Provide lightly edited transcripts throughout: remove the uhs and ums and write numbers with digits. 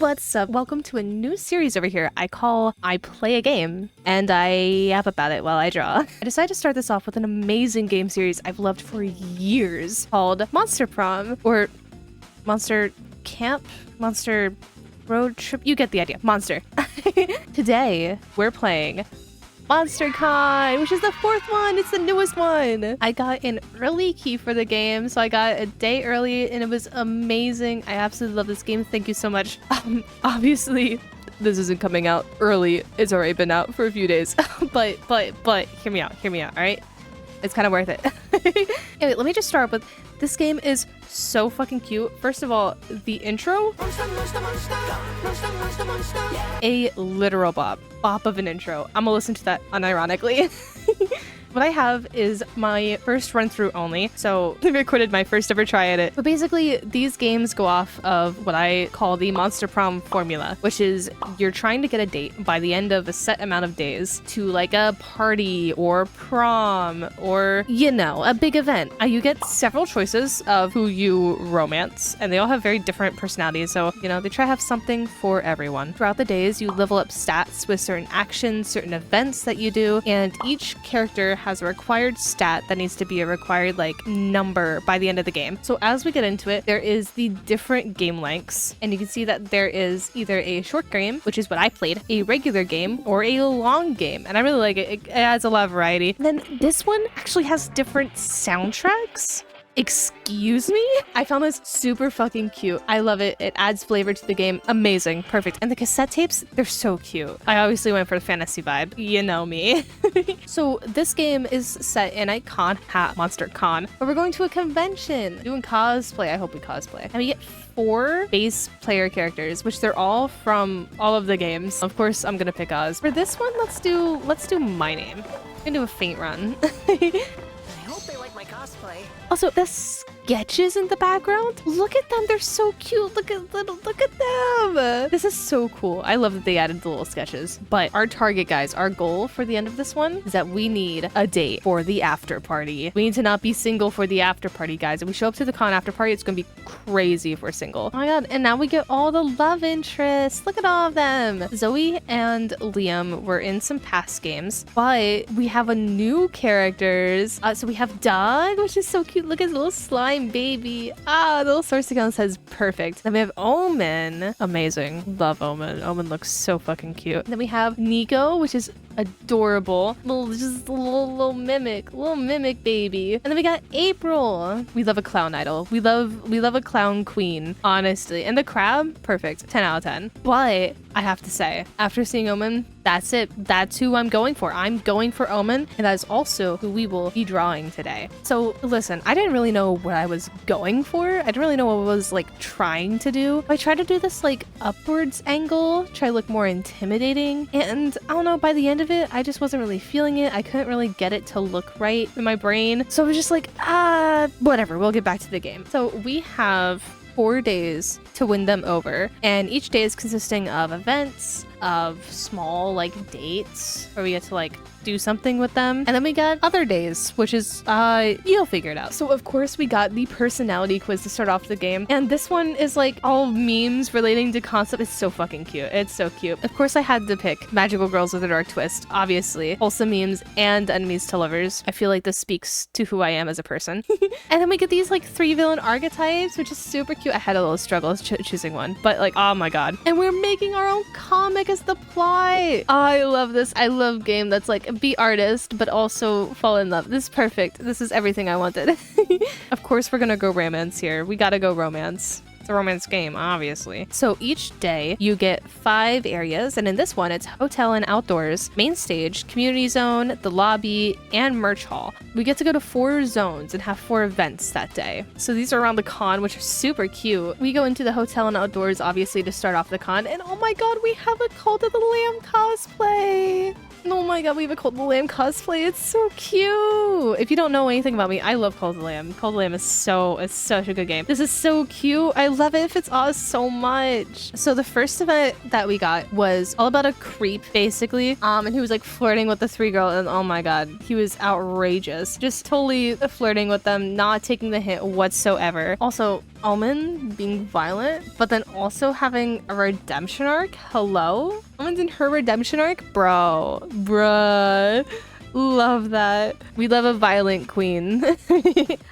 What's up? Welcome to a new series over here I call I Play a Game, and I yap about it while I draw. I decided to start this off with an amazing game series I've loved for years called Monster Prom, or Monster Camp, Monster Road Trip, you get the idea, Monster. Today, we're playing Monster Con, which is the fourth one. It's the newest one. I got an early key for the game, so I got a day early, and it was amazing. I absolutely love this game. Thank you so much. Obviously, this isn't coming out early. It's already been out for a few days. but hear me out, all right? It's kind of worth it. Anyway, let me just start with this game is so fucking cute. First of all, the intro, a literal bop of an intro. I'm gonna listen to that unironically. What I have is my first run through only, so I recorded my first ever try at it. But basically, these games go off of what I call the Monster Prom formula, which is you're trying to get a date by the end of a set amount of days to like a party or prom or, you know, a big event. You get several choices of who you romance, and they all have very different personalities, so, you know, they try to have something for everyone. Throughout the days, you level up stats with certain actions, certain events that you do, and each character has a required stat that needs to be a required like number by the end of the game. So as we get into it, there is the different game lengths, and you can see that there is either a short game, which is what I played, a regular game, or a long game, and I really like it. It adds a lot of variety. And then this one actually has different soundtracks. Excuse me? I found this super fucking cute. I love it. It adds flavor to the game. Amazing. Perfect. And the cassette tapes, they're so cute. I obviously went for the fantasy vibe. You know me. So this game is set in a con, Monster Con, but we're going to a convention, doing cosplay. I hope we cosplay. And we get 4 base player characters, which they're all from all of the games. Of course, I'm gonna pick Oz. For this one, let's do my name. I'm gonna do a faint run. Cosplay. Also, the sketches in the background, look at them, they're so cute. Look at them. This is so cool. I love that they added the little sketches. But our target, guys, our goal for the end of this one is that we need a date for the after party. We need to not be single for the after party, guys. If we show up to the con after party, it's gonna be crazy if we're single. Oh my god, and now we get all the love interests. Look at all of them. Zoe and Liam were in some past games, but we have a new characters. So we have Doug, which is so cute. Look at his little slime baby. The little source account says perfect. Then we have Omen. Amazing. Love Omen. Omen looks so fucking cute. Then we have Nico, which is adorable. Just a little mimic baby. And then we got April. We love a clown idol. We love a clown queen, honestly. And the crab, perfect. 10 out of 10. But I have to say, after seeing Omen, that's it. That's who I'm going for. I'm going for Omen, and that is also who we will be drawing today. So listen, I didn't really know what I was going for. I didn't really know what I was like trying to do. I tried to do this like upwards angle, try to look more intimidating, and I don't know, by the end of it, I just wasn't really feeling it. I couldn't really get it to look right in my brain. So I was just like, whatever, we'll get back to the game. So we have 4 days to win them over, and each day is consisting of events, of small like dates where we get to like do something with them, and then we got other days, which is you'll figure it out. So of course we got the personality quiz to start off the game, and this one is like all memes relating to concept. It's so fucking cute. It's so cute. Of course I had to pick magical girls with a dark twist, obviously, wholesome memes and enemies to lovers. I feel like this speaks to who I am as a person. And then we get these like 3 villain archetypes, which is super cute. I had a little struggle choosing one, but like, oh my god. And we're making our own comic as the plot. I love this. I love game that's like be artist but also fall in love. This is perfect. This is everything I wanted. Of course we're gonna go romance here. We gotta go romance. It's a romance game, obviously. So each day you get 5 areas, and in this one it's hotel and outdoors, main stage, community zone, the lobby, and merch hall. We get to go to 4 zones and have 4 events that day. So these are around the con, which are super cute. We go into the hotel and outdoors, obviously, to start off the con, and oh my god, we have a Cult of the Lamb cosplay. Oh my god, we have a Cult of the Lamb cosplay. It's so cute. If you don't know anything about me, I love Cult of the Lamb. Cult of the Lamb is such a good game. This is so cute. I love it. It fits Oz so much. So the first event that we got was all about a creep, basically. And he was like flirting with the 3 girls, and oh my god, he was outrageous. Just totally flirting with them, not taking the hint whatsoever. Also, Omen being violent, but then also having a redemption arc. Hello? Omen's in her redemption arc? Bruh. Love that. We love a violent queen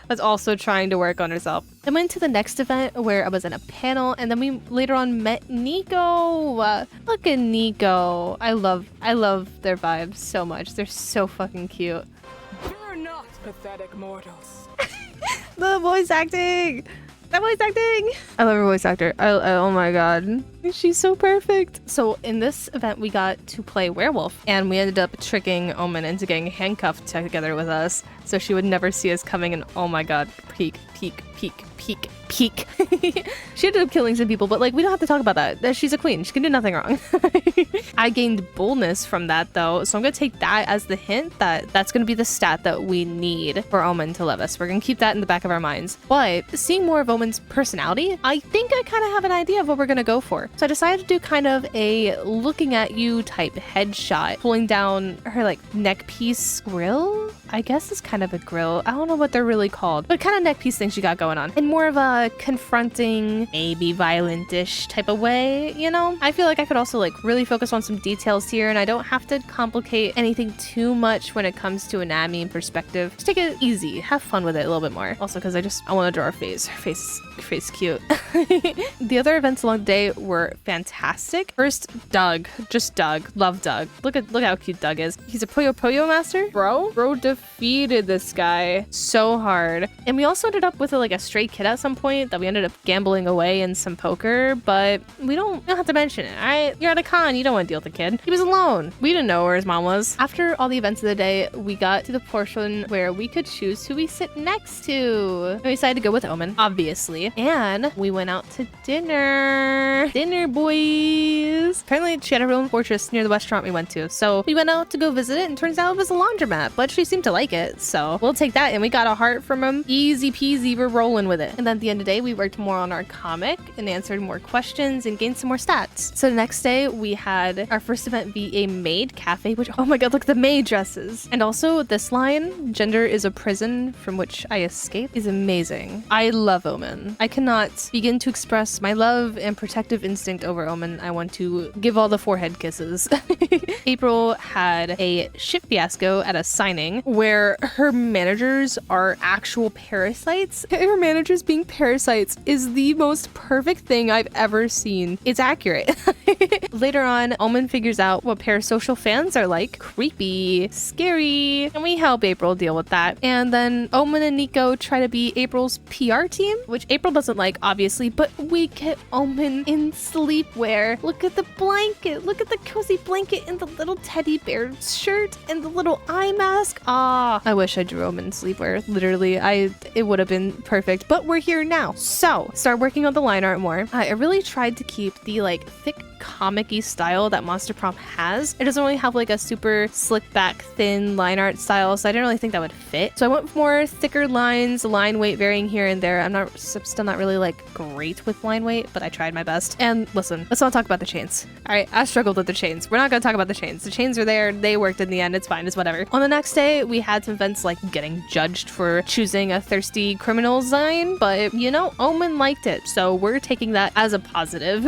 that's also trying to work on herself. I went to the next event where I was in a panel, and then we later on met Nico. Look at Nico. I love their vibes so much. They're so fucking cute. You're not pathetic mortals. The voice acting. That voice acting! I love her voice actor. Oh my god. She's so perfect. So in this event, we got to play werewolf, and we ended up tricking Omen into getting handcuffed together with us so she would never see us coming, and oh my god, peek. She ended up killing some people, but like, we don't have to talk about that. She's a queen. She can do nothing wrong. I gained boldness from that though, so I'm gonna take that as the hint that that's gonna be the stat that we need for Omen to love us. We're gonna keep that in the back of our minds. But seeing more of Omen's personality, I think I kind of have an idea of what we're gonna go for. So I decided to do kind of a looking at you type headshot, pulling down her like neck piece grill. I guess is kind of a grill. I don't know what they're really called, but kind of neck piece thing she got going on. In more of a confronting, maybe violent-ish type of way, you know? I feel like I could also like really focus on some details here, and I don't have to complicate anything too much when it comes to anatomy and perspective. Just take it easy, have fun with it a little bit more. Also, because I want to draw her face. Her face is cute. The other events along the day were fantastic. First, Doug. Just Doug. Love Doug. Look how cute Doug is. He's a Puyo master. Bro defeated this guy so hard. And we also ended up with a stray kid at some point that we ended up gambling away in some poker, but we don't have to mention it. Alright, you're at a con, you don't want to deal with the kid. He was alone. We didn't know where his mom was. After all the events of the day, we got to the portion where we could choose who we sit next to. And we decided to go with Omen, obviously. And we went out to dinner. Dinner, boys. Apparently she had her own fortress near the restaurant we went to. So we went out to go visit it, and turns out it was a laundromat, but she seemed to like it. So we'll take that, and we got a heart from him. Easy peasy, we're rolling with it. And then at the end of the day, we worked more on our comic and answered more questions and gained some more stats. So the next day, we had our first event be a maid cafe, which, oh my god, look at the maid dresses. And also this line, gender is a prison from which I escape, is amazing. I love Omen. I cannot begin to express my love and protective instinct over Omen. I want to give all the forehead kisses. April had a ship fiasco at a signing where her managers are actual parasites. Her managers being parasites is the most perfect thing I've ever seen. It's accurate. Later on, Omen figures out what parasocial fans are like. Creepy, scary, and we help April deal with that. And then Omen and Nico try to be April's PR team, which April doesn't like, obviously, but we get Omen in sleepwear. Look at the blanket. Look at the cozy blanket and the little teddy bear shirt and the little eye mask. Ah, I wish I drew Omen in sleepwear. Literally, it would have been perfect, but we're here now. So, start working on the line art more. I really tried to keep the thick comic-y style that Monster Prom has. It doesn't really have a super slick back thin line art style, so I didn't really think that would fit. So I went with more thicker lines, line weight varying here and there. I'm still not really great with line weight, but I tried my best. And listen, let's not talk about the chains. All right, I struggled with the chains. We're not gonna talk about the chains. The chains are there, they worked in the end, it's fine, it's whatever. On the next day, we had some events like getting judged for choosing a thirsty criminal design, but Omen liked it, so we're taking that as a positive.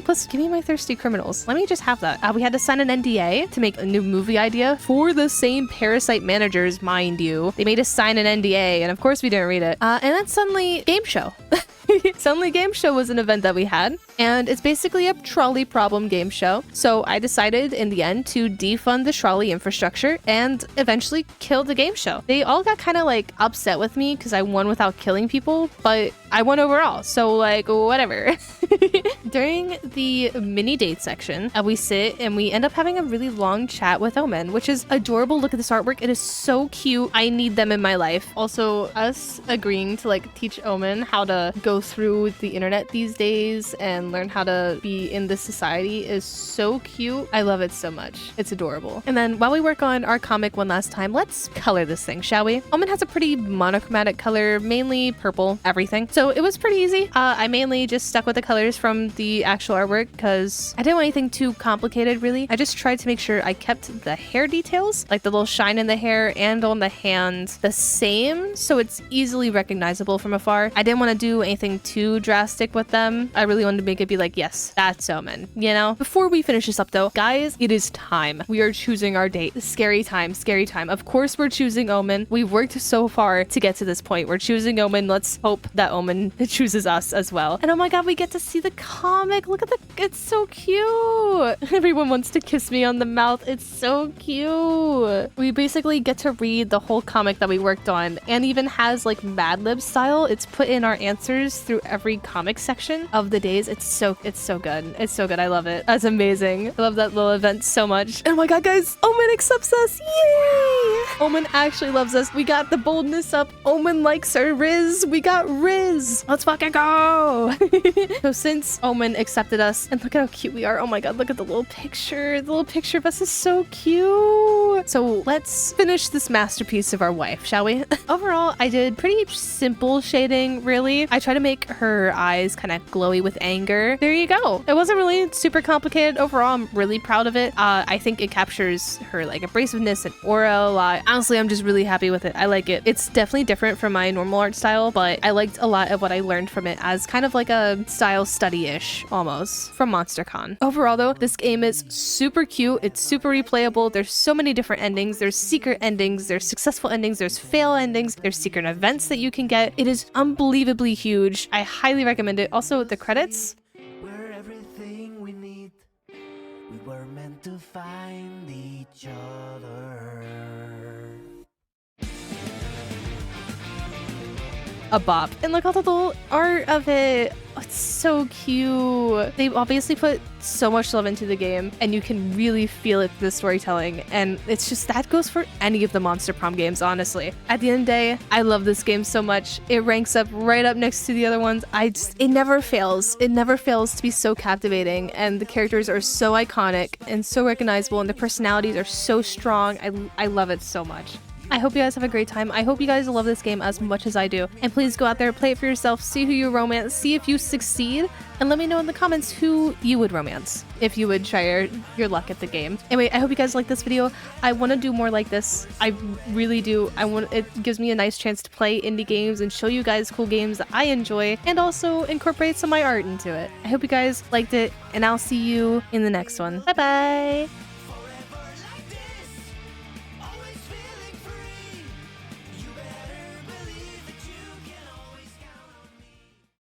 Plus, give me my thirsty criminals. Let me just have that. We had to sign an NDA to make a new movie idea for the same parasite managers, mind you. They made us sign an NDA, and of course we didn't read it. And then suddenly, game show. Suddenly Game Show was an event that we had, and it's basically a trolley problem game show. So I decided in the end to defund the trolley infrastructure and eventually kill the game show. They all got kind of upset with me because I won without killing people, but I won overall, so whatever. During the mini date section, we sit and we end up having a really long chat with Omen, which is adorable. Look at this artwork. It is so cute. I need them in my life. Also, us agreeing to teach Omen how to go through the internet these days and and learn how to be in this society is so cute. I love it so much. It's adorable. And then while we work on our comic one last time, let's color this thing, shall we? Omen has a pretty monochromatic color, mainly purple, everything. So it was pretty easy. I mainly just stuck with the colors from the actual artwork because I didn't want anything too complicated, really. I just tried to make sure I kept the hair details, like the little shine in the hair and on the hand, the same, so it's easily recognizable from afar. I didn't want to do anything too drastic with them. I really wanted to make it be like, yes, that's Omen, you know? Before we finish this up though, guys, it is time. We are choosing our date. Scary time, scary time. Of course we're choosing Omen. We've worked so far to get to this point. We're choosing Omen. Let's hope that Omen chooses us as well. And oh my god, we get to see the comic. Look at it's so cute. Everyone wants to kiss me on the mouth. It's so cute. We basically get to read the whole comic that we worked on, and even has like Mad Lib style. It's put in our answers through every comic section of the days. It's so good. It's so good. I love it. That's amazing. I love that little event so much. Oh my god, guys, Omen accepts us. Yay! Omen actually loves us. We got the boldness up. Omen likes our Riz. We got Riz. Let's fucking go. So since Omen accepted us, and look at how cute we are. Oh my god, look at the little picture. The little picture of us is so cute. So let's finish this masterpiece of our wife, shall we? Overall, I did pretty simple shading, really. I try to make her eyes kind of glowy with anger. There you go. It wasn't really super complicated. Overall, I'm really proud of it. I think it captures her like abrasiveness and aura a lot. Honestly, I'm just really happy with it. I like it. It's definitely different from my normal art style, but I liked a lot of what I learned from it as kind of like a style study-ish almost from MonsterCon. Overall though, this game is super cute. It's super replayable. There's so many different endings. There's secret endings, there's successful endings, there's fail endings, there's secret events that you can get. It is unbelievably huge. I highly recommend it. Also, the credits. We're everything we need. We were meant to find each other. A bop. And look at the little art of it. Oh, it's so cute. They obviously put so much love into the game, and you can really feel it through the storytelling. And it's just, that goes for any of the Monster Prom games, honestly. At the end of the day, I love this game so much. It ranks up right up next to the other ones. It never fails. It never fails to be so captivating, and the characters are so iconic and so recognizable, and the personalities are so strong. I love it so much. I hope you guys have a great time. I hope you guys love this game as much as I do. And please go out there, play it for yourself, see who you romance, see if you succeed, and let me know in the comments who you would romance if you would try your luck at the game. Anyway, I hope you guys like this video. I want to do more like this. I really do. It gives me a nice chance to play indie games and show you guys cool games that I enjoy, and also incorporate some of my art into it. I hope you guys liked it, and I'll see you in the next one. Bye bye!